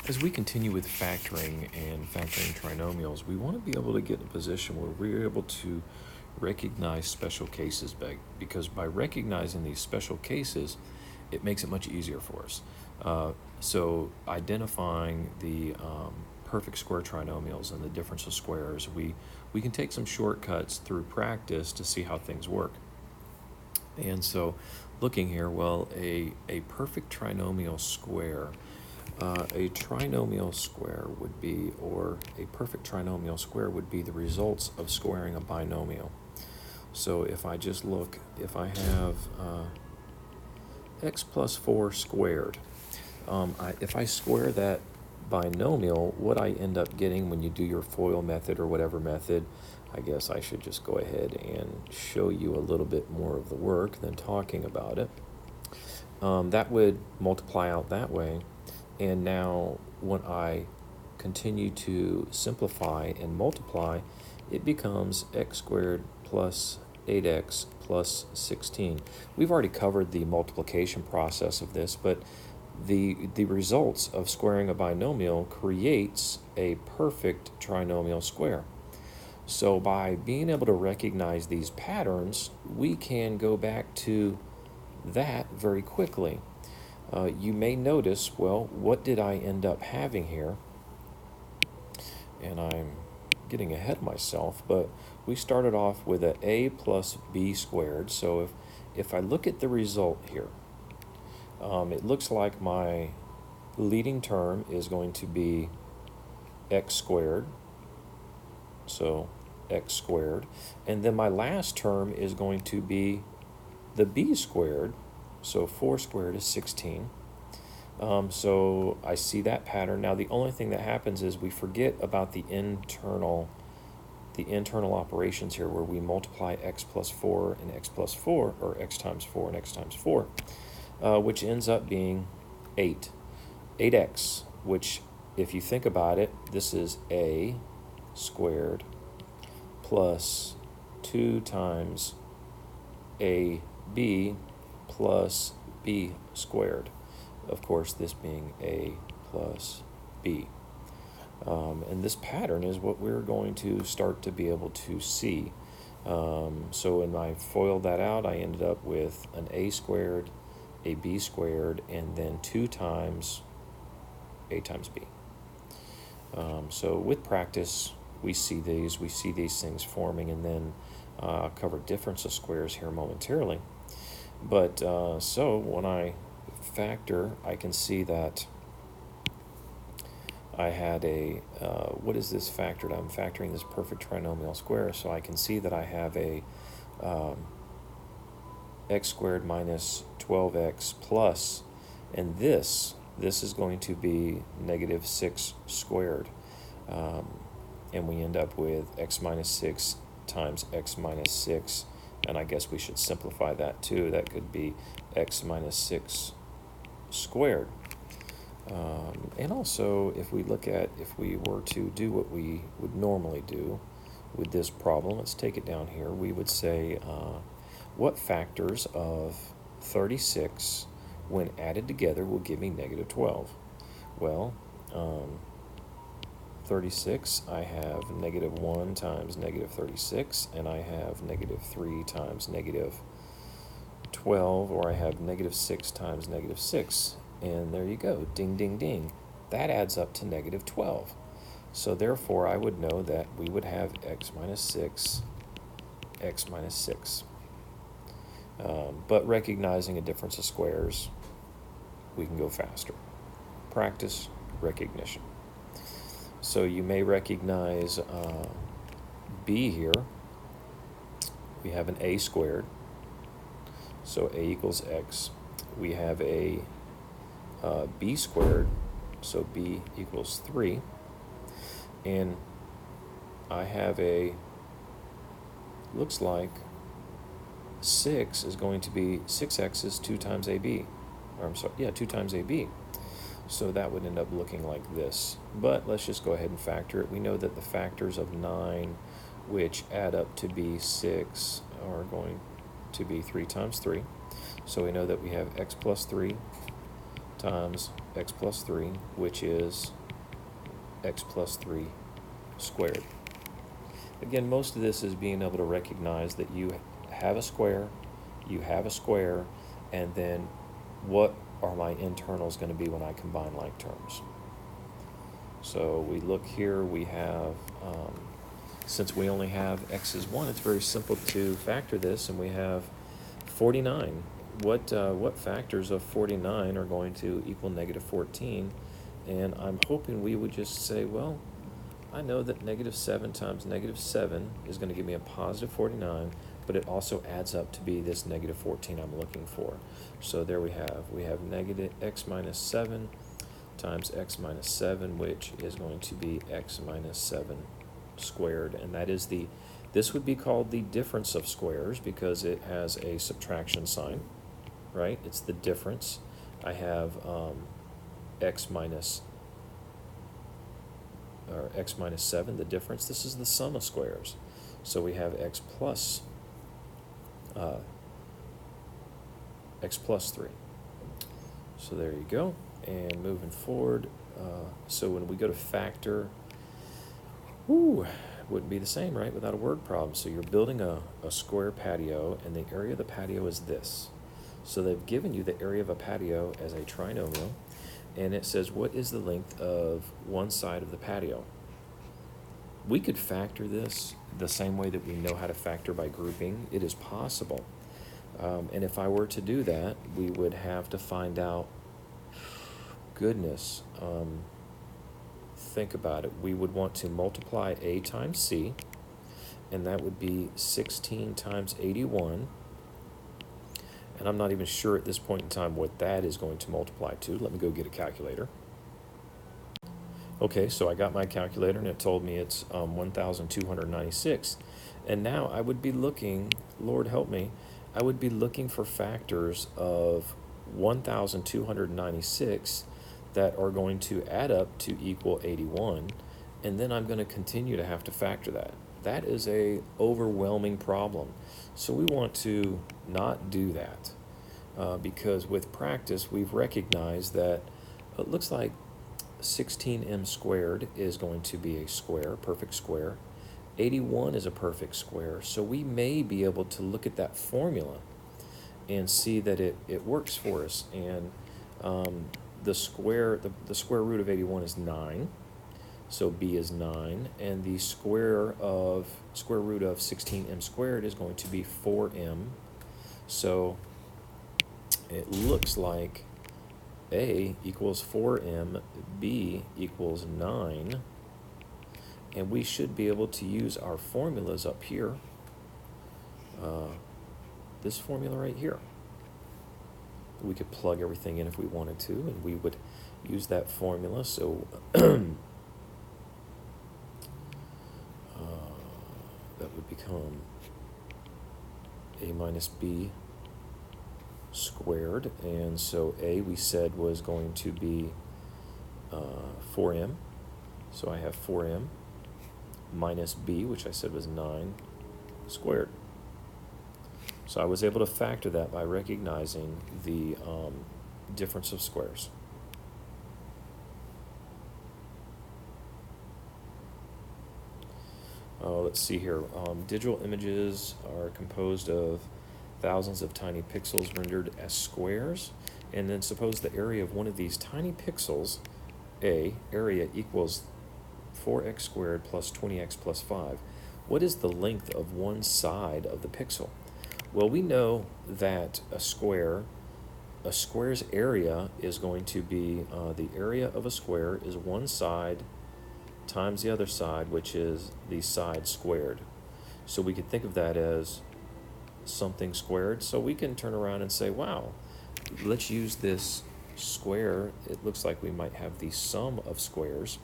As we continue with factoring and factoring trinomials, we want to be able to get in a position where we're able to recognize special cases because by recognizing these special cases, it makes it much easier for us. So identifying the perfect square trinomials and the difference of squares, we can take some shortcuts through practice to see how things work. And so looking here, well, a perfect trinomial square, a trinomial square would be, or a perfect trinomial square would be the results of squaring a binomial. So if I just look, if I have x plus 4 squared, if I square that binomial, what I end up getting when you do your FOIL method or whatever method, I guess I should just go ahead and show you a little bit more of the work than talking about it. That would multiply out that way. And now when I continue to simplify and multiply, it becomes x squared plus 8x plus 16. We've already covered the multiplication process of this, but the results of squaring a binomial creates a perfect trinomial square. So by being able to recognize these patterns, we can go back to that very quickly. You may notice, well, what did I end up having here? And I'm getting ahead of myself, but we started off with a plus b squared. So if I look at the result here, it looks like my leading term is going to be x squared. So x squared. And then my last term is going to be the b squared. So 4 squared is 16. So I see that pattern. Now the only thing that happens is we forget about the internal operations here, where we multiply x plus 4 and x plus 4, or x times 4 and x times 4, which ends up being 8x, which, if you think about it, this is a squared plus 2 times ab plus b squared. Of course, this being a plus b. And this pattern is what we're going to start to be able to see. So when I FOILed that out, I ended up with an a squared, a b squared, and then 2 times a times b. So with practice, we see these things forming, and then I'll cover difference of squares here momentarily. But so when I factor, I can see that I had a, what is this factored? I'm factoring this perfect trinomial square, so I can see that I have a x squared minus 12x plus, and this is going to be negative 6 squared. And we end up with x minus 6 times x minus 6. And I guess we should simplify that too. That could be x minus 6 squared. And also, if we were to do what we would normally do with this problem, let's take it down here. We would say, what factors of 36, when added together, will give me negative 12? Well, 36, I have negative 1 times negative 36, and I have negative 3 times negative 12, or I have negative 6 times negative 6. And there you go, ding, ding, ding. That adds up to negative 12. So therefore, I would know that we would have x minus 6, x minus 6. But recognizing a difference of squares, we can go faster. Practice, recognition. So you may recognize b here. We have an a squared. So a equals x. We have a b squared. So b equals 3. And I have looks like 6 is going to be 6x is 2 times ab. Or I'm sorry, 2 times ab. So that would end up looking like this. But let's just go ahead and factor it. We know that the factors of 9, which add up to be 6, are going to be 3 times 3. So we know that we have x plus 3 times x plus 3, which is x plus 3 squared. Again, most of this is being able to recognize that you have a square, and then what are my internals going to be when I combine like terms. So we look here, we have, since we only have x is 1, it's very simple to factor this, and we have 49. What factors of 49 are going to equal negative 14? And I'm hoping we would just say, well, I know that negative 7 times negative 7 is going to give me a positive 49, but it also adds up to be this negative 14 I'm looking for. So there we have negative x minus 7 times x minus 7, which is going to be x minus 7 squared. And that is this would be called the difference of squares because it has a subtraction sign, right? It's the difference. I have x minus 7, the difference. This is the sum of squares. So we have x plus 3. So there you go. And moving forward, so when we go to factor, wouldn't be the same, right, without a word problem. So you're building a square patio, and the area of the patio is this. So they've given you the area of a patio as a trinomial, and it says, what is the length of one side of the patio? We could factor this the same way that we know how to factor by grouping. It is possible. And if I were to do that, we would have to find out, goodness, think about it. We would want to multiply a times c, and that would be 16 times 81. And I'm not even sure at this point in time what that is going to multiply to. Let me go get a calculator. Okay, so I got my calculator, and it told me it's 1,296. And now I would be looking, Lord help me, I would be looking for factors of 1,296 that are going to add up to equal 81, and then I'm going to continue to have to factor that. That is a overwhelming problem. So we want to not do that because with practice we've recognized that it looks like 16m squared is going to be a square, perfect square. 81 is a perfect square, so we may be able to look at that formula and see that it works for us. And the square root of 81 is 9, so b is 9, and the square root of 16m squared is going to be 4m. So it looks like a equals 4m, b equals 9, and we should be able to use our formulas up here, this formula right here. We could plug everything in if we wanted to, and we would use that formula. So that would become a minus b squared, and so a we said was going to be 4m, so I have 4m minus b, which I said was 9 squared. So I was able to factor that by recognizing the difference of squares. Let's see here. Digital images are composed of thousands of tiny pixels rendered as squares, and then suppose the area of one of these tiny pixels, A, area equals 4x squared plus 20x plus 5. What is the length of one side of the pixel? Well, we know that a square's area is going to be, the area of a square is one side times the other side, which is the side squared. So we could think of that as something squared. So we can turn around and say, wow, let's use this square. It looks like we might have the sum of squares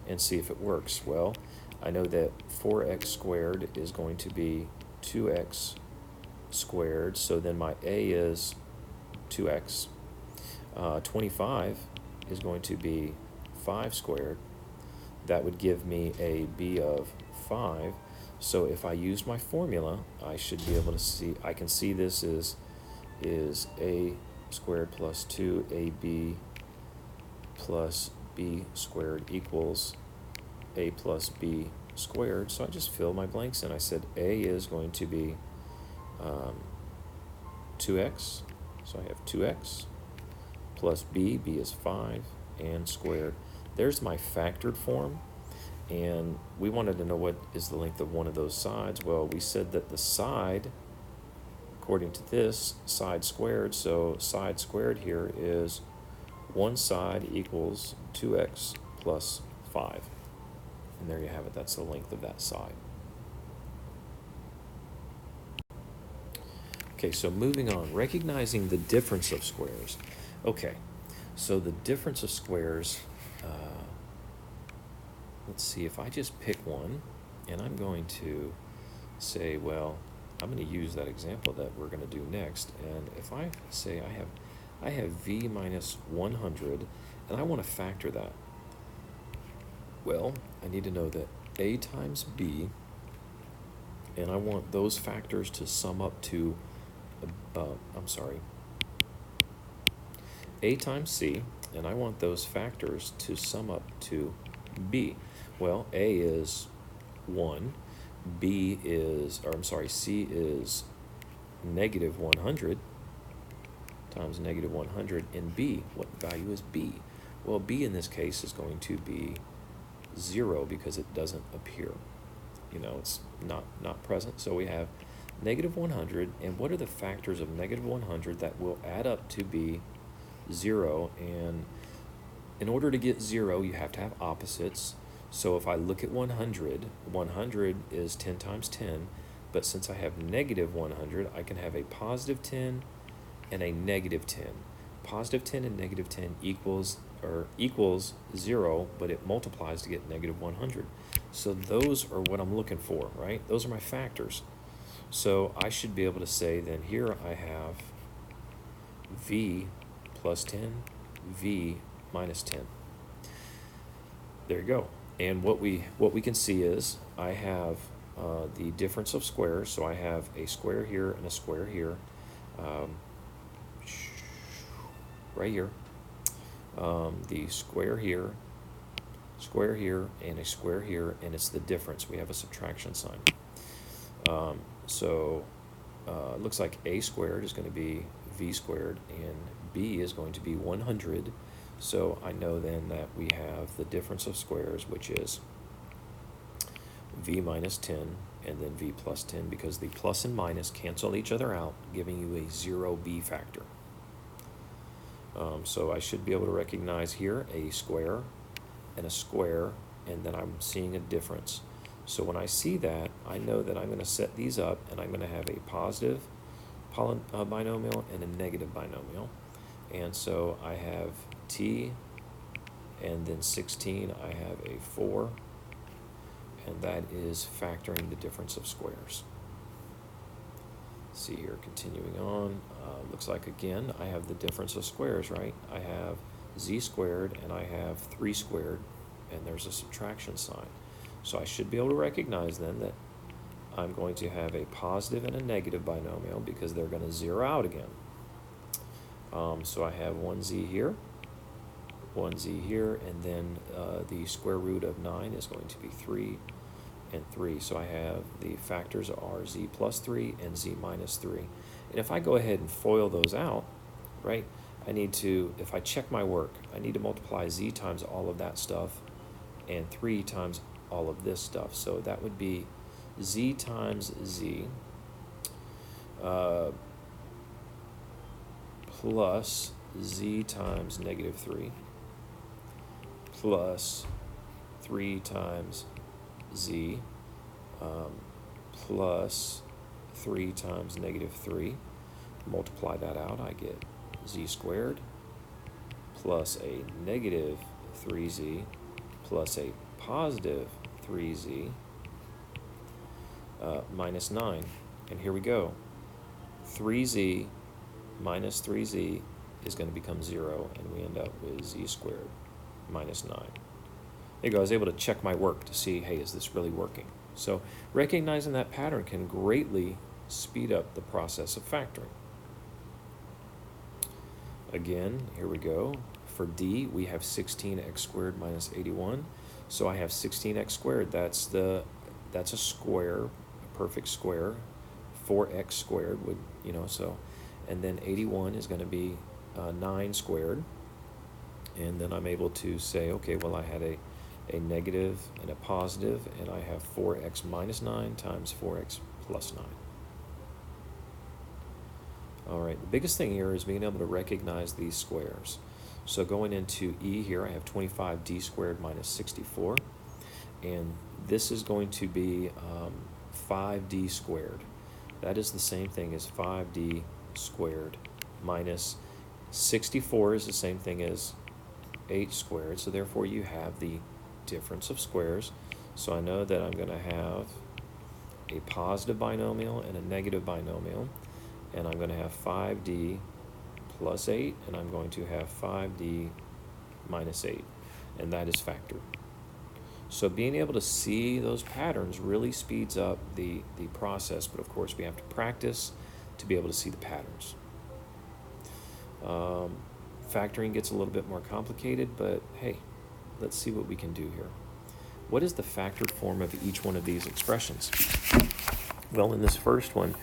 and see if it works. Well, I know that 4x squared is going to be 2x squared, so then my a is 2x. 25 is going to be 5 squared. That would give me a b of 5. So if I use my formula, I should be able to see, I can see this is a squared plus 2ab plus b squared equals a plus b squared. So I just fill my blanks in. I said a is going to be 2x, so I have 2x plus b is 5, and squared. There's my factored form, and we wanted to know what is the length of one of those sides. Well, we said that the side, according to this, side squared, so side squared here is one side equals 2x plus 5. And there you have it. That's the length of that side. Okay, so moving on, recognizing the difference of squares. Okay, so the difference of squares, let's see, if I just pick one, and I'm going to say, well, I'm going to use that example that we're going to do next, and if I say I have v minus 100, and I want to factor that, well, I need to know that a times b, and I want those factors to sum up to, a times c, and I want those factors to sum up to b. Well, a is 1, b is, c is negative 100 times negative 100, and b, what value is b? Well, b in this case is going to be 0 because it doesn't appear. You know, it's not present. So we have negative 100, and what are the factors of negative 100 that will add up to be 0? And in order to get 0, you have to have opposites. So if I look at 100, 100 is 10 times 10, but since I have negative 100, I can have a positive 10 and a negative 10. Positive 10 and negative 10 equals 0, but it multiplies to get negative 100. So those are what I'm looking for, right? Those are my factors. So I should be able to say then here I have v plus 10, v minus 10. There you go. And what we can see is I have the difference of squares. So I have a square here and a square here, right here. The square here, and a square here, and it's the difference. We have a subtraction sign. So it looks like a squared is going to be v squared, and b is going to be 100. So I know then that we have the difference of squares, which is v minus 10 and then v plus 10, because the plus and minus cancel each other out, giving you a 0b factor. So I should be able to recognize here a square, and then I'm seeing a difference. So when I see that, I know that I'm going to set these up, and I'm going to have a positive binomial and a negative binomial. And so I have t, and then 16, I have a 4, and that is factoring the difference of squares. See here, continuing on, looks like again I have the difference of squares, right? I have z squared and I have 3 squared, and there's a subtraction sign. So I should be able to recognize then that I'm going to have a positive and a negative binomial because they're going to zero out again. So I have 1z here, 1z here, and then the square root of 9 is going to be 3 and 3. So I have the factors are z plus 3 and z minus 3. And if I go ahead and FOIL those out, right, I need to, if I check my work, I need to multiply z times all of that stuff and 3 times all of this stuff. So that would be z times z plus z times negative 3 plus 3 times z plus 3 times negative 3. Multiply that out, I get z squared plus a negative 3z plus a positive 3z minus 9. And here we go. 3z minus 3z is going to become 0, and we end up with z squared minus 9. There you go. I was able to check my work to see, hey, is this really working? So recognizing that pattern can greatly speed up the process of factoring. again, here we go. For D, we have 16x squared minus 81. So I have 16x squared. That's a square, a perfect square. 4x squared would, so. And then 81 is going to be 9 squared. And then I'm able to say, okay, well, I had a negative and a positive, and I have 4x minus 9 times 4x plus 9. All right, the biggest thing here is being able to recognize these squares. So going into E here, I have 25d squared minus 64. And this is going to be 5d squared. That is the same thing as 5d squared minus 64 is the same thing as 8 squared. So therefore you have the difference of squares. So I know that I'm going to have a positive binomial and a negative binomial. And I'm going to have 5d plus 8, and I'm going to have 5d minus 8, and that is factored. So being able to see those patterns really speeds up the process, but of course we have to practice to be able to see the patterns. Factoring gets a little bit more complicated, but hey, let's see what we can do here. What is the factored form of each one of these expressions? Well, in this first one,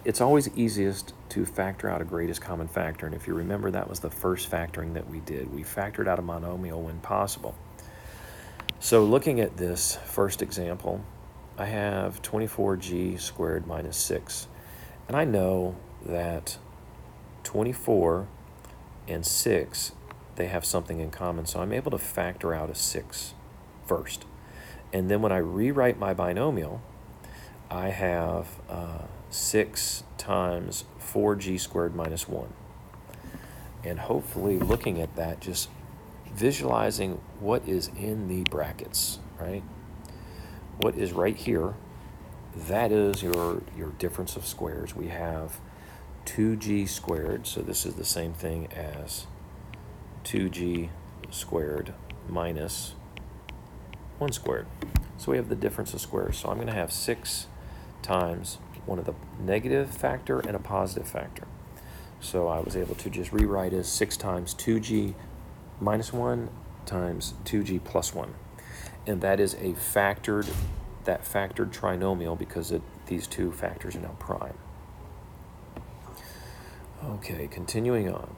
it's always easiest to factor out a greatest common factor, and if you remember, that was the first factoring that we did. We factored out a monomial when possible. So looking at this first example, I have 24g squared minus 6, and I know that 24 and 6, they have something in common, so I'm able to factor out a 6 first. And then when I rewrite my binomial, I have 6 times 4g squared minus 1. And hopefully looking at that, just visualizing what is in the brackets, right? What is right here, that is your difference of squares. We have 2g squared, so this is the same thing as 2g squared minus 1 squared. So we have the difference of squares. So I'm going to have 6 times one of the negative factor and a positive factor. So I was able to just rewrite as 6 times 2g minus 1 times 2g plus 1. And that is a factored trinomial because these two factors are now prime. Okay, continuing on.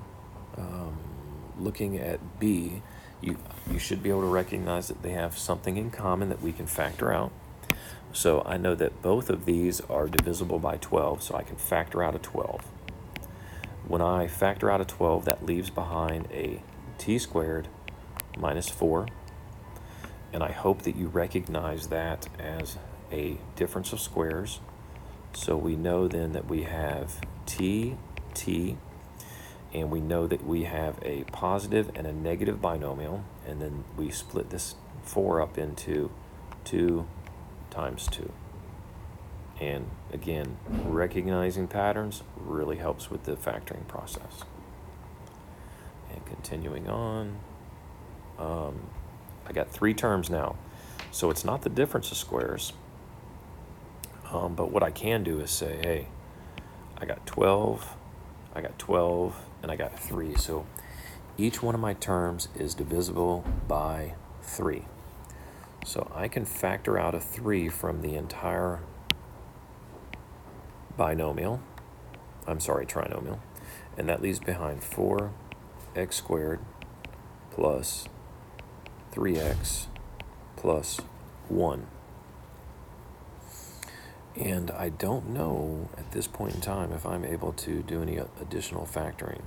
Looking at B, you should be able to recognize that they have something in common that we can factor out. So I know that both of these are divisible by 12, so I can factor out a 12. When I factor out a 12, that leaves behind a t squared minus 4. And I hope that you recognize that as a difference of squares. So we know then that we have t, and we know that we have a positive and a negative binomial, and then we split this 4 up into 2 times 2. And again, recognizing patterns really helps with the factoring process. And continuing on, I got 3 terms now. So it's not the difference of squares, but what I can do is say, hey, I got 12, and I got 3. So each one of my terms is divisible by 3. So I can factor out a 3 from the entire trinomial, and that leaves behind 4x squared plus 3x plus 1. And I don't know at this point in time if I'm able to do any additional factoring.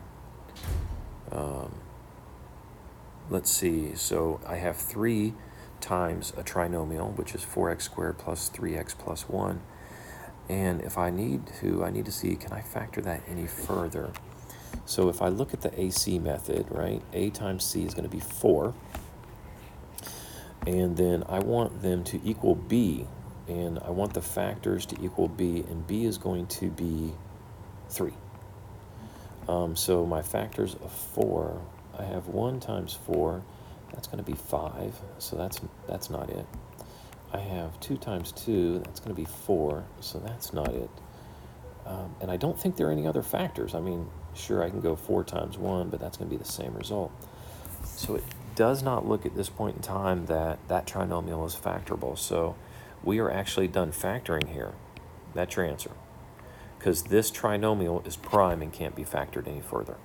Let's see, so I have 3 times a trinomial, which is 4x squared plus 3x plus 1. And if I need to see, can I factor that any further? So if I look at the AC method, right, a times c is going to be 4. And then I want them to equal b, and I want the factors to equal b, and b is going to be 3. So my factors of 4, I have 1 times 4, that's going to be 5, so that's not it. I have 2 times 2, that's going to be 4, so that's not it. And I don't think there are any other factors. I mean, Sure, I can go 4 times 1, but that's going to be the same result. So it does not look at this point in time that that trinomial is factorable. So we are actually done factoring here. That's your answer. Because this trinomial is prime and can't be factored any further.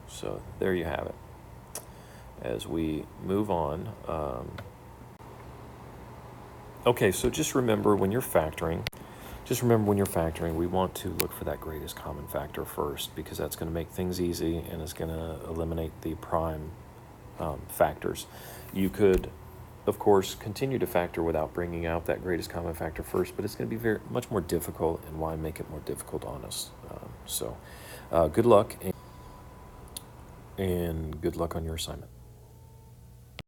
So there you have it. As we move on. Okay, so just remember when you're factoring, we want to look for that greatest common factor first, because that's going to make things easy and it's going to eliminate the prime factors. You could, of course, continue to factor without bringing out that greatest common factor first, but it's going to be much more difficult, and why make it more difficult on us? Good luck, and good luck on your assignment.